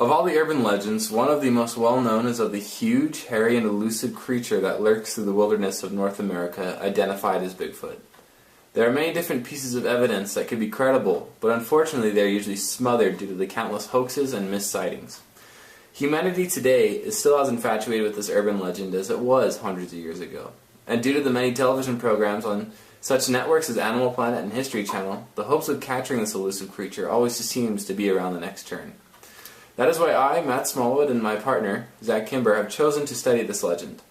Of all the urban legends, one of the most well-known is of the huge, hairy, and elusive creature that lurks through the wilderness of North America, identified as Bigfoot. There are many different pieces of evidence that could be credible, but unfortunately they are usually smothered due to the countless hoaxes and missed sightings. Humanity today is still as infatuated with this urban legend as it was hundreds of years ago, and due to the many television programs on such networks as Animal Planet and History Channel, the hopes of capturing this elusive creature always seems to be around the next turn. That is why I, Matt Smallwood, and my partner, Zach Kimber, have chosen to study this legend.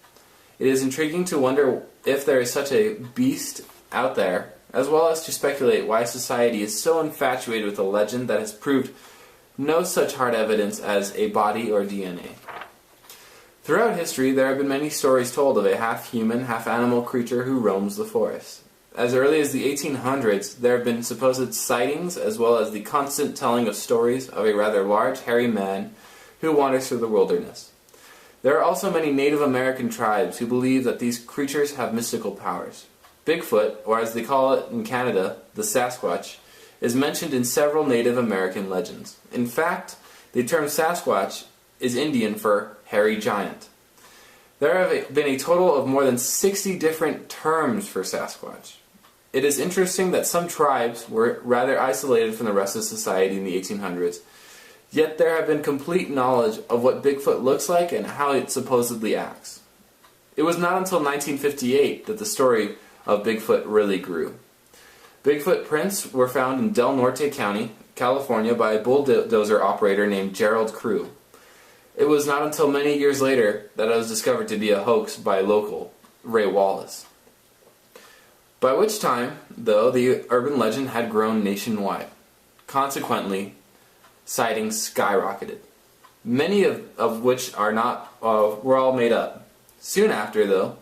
It is intriguing to wonder if there is such a beast out there, as well as to speculate why society is so infatuated with a legend that has proved no such hard evidence as a body or DNA. Throughout history, there have been many stories told of a half-human, half-animal creature who roams the forest. As early as the 1800s, there have been supposed sightings as well as the constant telling of stories of a rather large, hairy man who wanders through the wilderness. There are also many Native American tribes who believe that these creatures have mystical powers. Bigfoot, or as they call it in Canada, the Sasquatch, is mentioned in several Native American legends. In fact, the term Sasquatch is Indian for hairy giant. There have been a total of more than 60 different terms for Sasquatch. It is interesting that some tribes were rather isolated from the rest of society in the 1800s, yet there have been complete knowledge of what Bigfoot looks like and how it supposedly acts. It was not until 1958 that the story of Bigfoot really grew. Bigfoot prints were found in Del Norte County, California by a bulldozer operator named Gerald Crew. It was not until many years later that it was discovered to be a hoax by a local, Ray Wallace. By which time, though, the urban legend had grown nationwide. Consequently, sightings skyrocketed. Many of which are not were all made up. Soon after, though,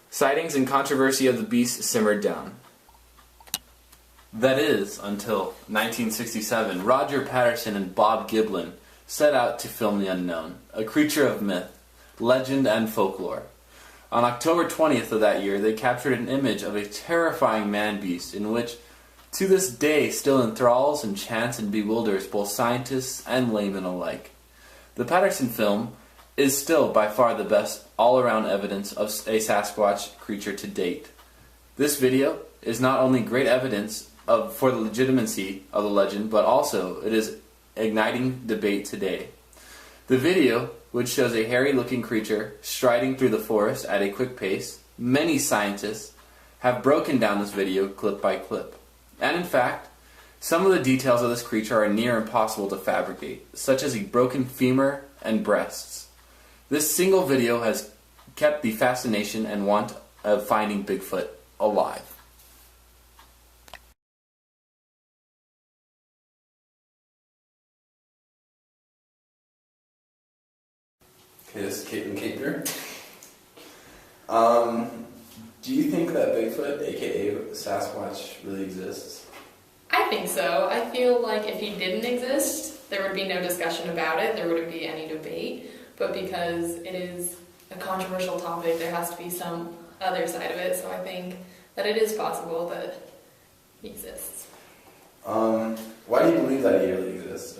sightings and controversy of the beast simmered down. That is, until 1967, Roger Patterson and Bob Giblin set out to film the unknown, a creature of myth, legend, and folklore. On October 20th of that year, they captured an image of a terrifying man-beast in which, to this day, still enthralls, enchants, and bewilders both scientists and laymen alike. The Patterson film is still by far the best all-around evidence of a Sasquatch creature to date. This video is not only great evidence for the legitimacy of the legend, but also it is igniting debate today. The video, which shows a hairy-looking creature striding through the forest at a quick pace, many scientists have broken down this video clip by clip. And in fact, some of the details of this creature are near impossible to fabricate, such as a broken femur and breasts. This single video has kept the fascination and want of finding Bigfoot alive. Okay, this is Caitlin Kimber. Do you think that Bigfoot, aka Sasquatch, really exists? I think so. I feel like if he didn't exist, there would be no discussion about it, there wouldn't be any debate, but because it is a controversial topic, there has to be some other side of it, so I think that it is possible that he exists. Why do you believe that he really exists?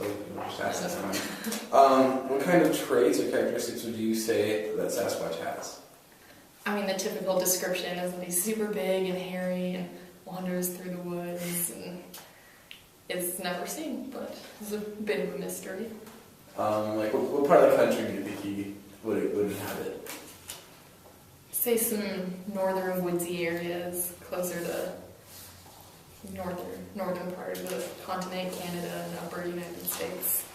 What kind of traits or characteristics would you say that Sasquatch has? I mean, the typical description is that he's super big and hairy and wanders through the woods and is never seen, but it's a bit of a mystery. Like what part of the country do you think he would inhabit? Say some northern woodsy areas, closer to northern part of the continent, Canada and upper United States.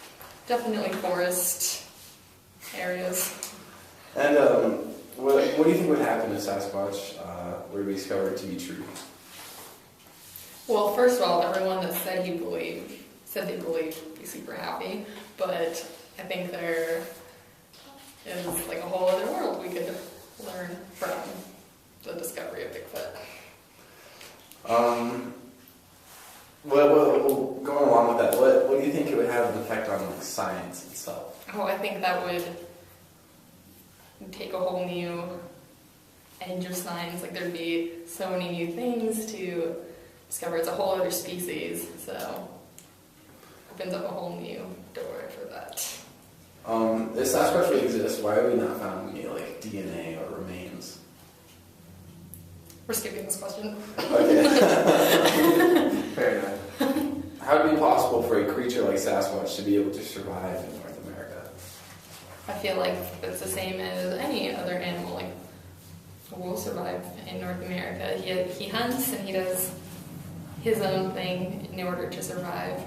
Definitely forest areas. And what do you think would happen if Sasquatch were to be discovered to be true? Well, first of all, everyone that said they believed would be super happy, but I think there is like a whole other world we could learn from the discovery of Bigfoot. Well, going along with that, what do you think it would have an effect on like science itself? Oh, I think that would take a whole new edge of science. Like there'd be so many new things to discover. It's a whole other species, so opens up a whole new door for that. if Sasquatch really exists, why have we not found any like DNA or remains? We're skipping this question. Okay. Fair enough. How would it be possible for a creature like Sasquatch to be able to survive in North America? I feel like it's the same as any other animal. Like, will survive in North America. He hunts and he does his own thing in order to survive.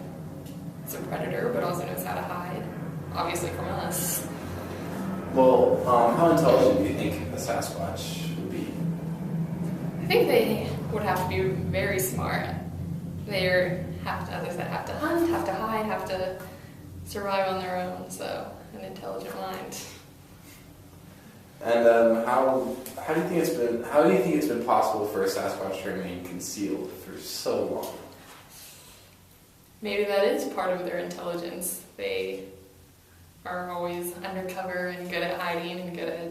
He's a predator, but also knows how to hide. Obviously from us. Well, how intelligent do you think a Sasquatch would be? I think they would have to be very smart. Others that have to hunt, have to hide, have to survive on their own. So, an intelligent mind. And how do you think it's been possible for a Sasquatch to remain concealed for so long? Maybe that is part of their intelligence. They are always undercover and good at hiding and good at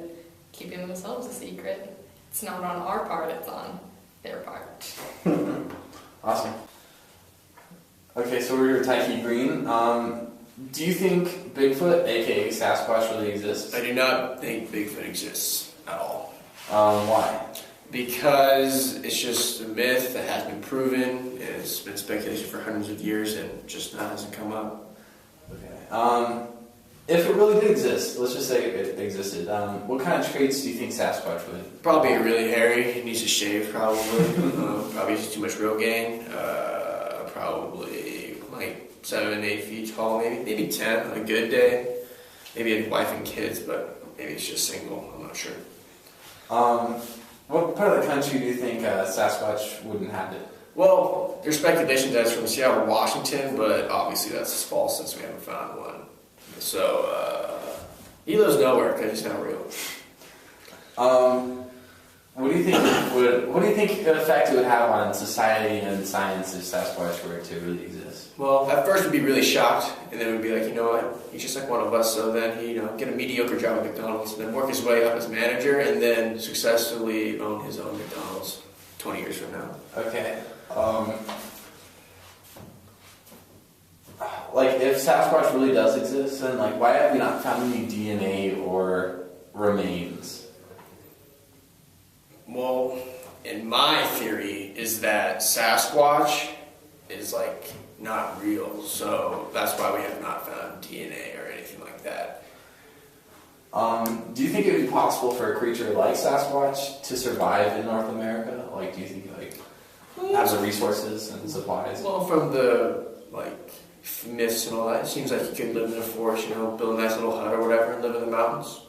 keeping themselves a secret. It's not on our part, it's on their part. Awesome. Okay, so we're Tyke Green. Do you think Bigfoot, aka Sasquatch, really exists? I do not think Bigfoot exists at all. Why? Because it's just a myth that has been proven. It's been speculation for hundreds of years and just now hasn't come up. Okay. If it really did exist, let's just say it existed, what kind of traits do you think Sasquatch would? Probably really hairy. He needs to shave, probably. Probably uses too much Rogaine. Probably like 7, 8 feet tall, maybe 10 on a good day. Maybe a wife and kids, but maybe it's just single. I'm not sure. What part of the country do you think Sasquatch would inhabit? Well, there's speculation that it's from Seattle, Washington, but obviously that's false since we haven't found one. So, he lives nowhere because he's not real. What do you think effect it would have on society and science if Sasquatch were to really exist? Well, at first we'd be really shocked, and then we'd be like, you know what, he's just like one of us, so then he'd get a mediocre job at McDonald's, and then work his way up as manager, and then successfully own his own McDonald's 20 years from now. Okay. Like, if Sasquatch really does exist, then, like, why have we not found any DNA or remains? Well, in my theory is that Sasquatch is, like, not real, so that's why we have not found DNA or anything like that. Do you think it would be possible for a creature like Sasquatch to survive in North America? Like, do you think, like, has the resources and supplies? Well, from the, like, myths and all that, it seems like you could live in a forest, build a nice little hut or whatever and live in the mountains.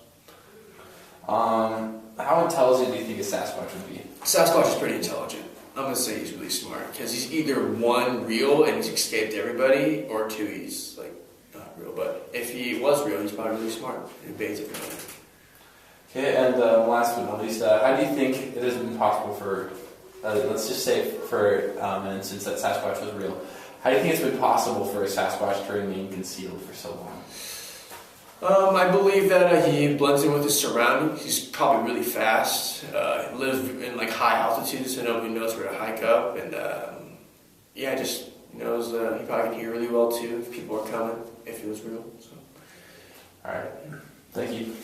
How intelligent do you think a Sasquatch would be? Sasquatch is pretty intelligent. I'm going to say he's really smart, because he's either one, real, and he's escaped everybody, or two, he's, like, not real. But if he was real, he's probably really smart and evades everybody. Okay, and last but not least, how do you think it has been possible for, let's just say for an instance that Sasquatch was real, how do you think it's been possible for a Sasquatch to remain concealed for so long? I believe that he blends in with his surroundings. He's probably really fast. Lives in like high altitudes, so nobody knows where to hike up. And just knows he probably can hear really well too if people are coming, if he was real. So. All right. Thank you.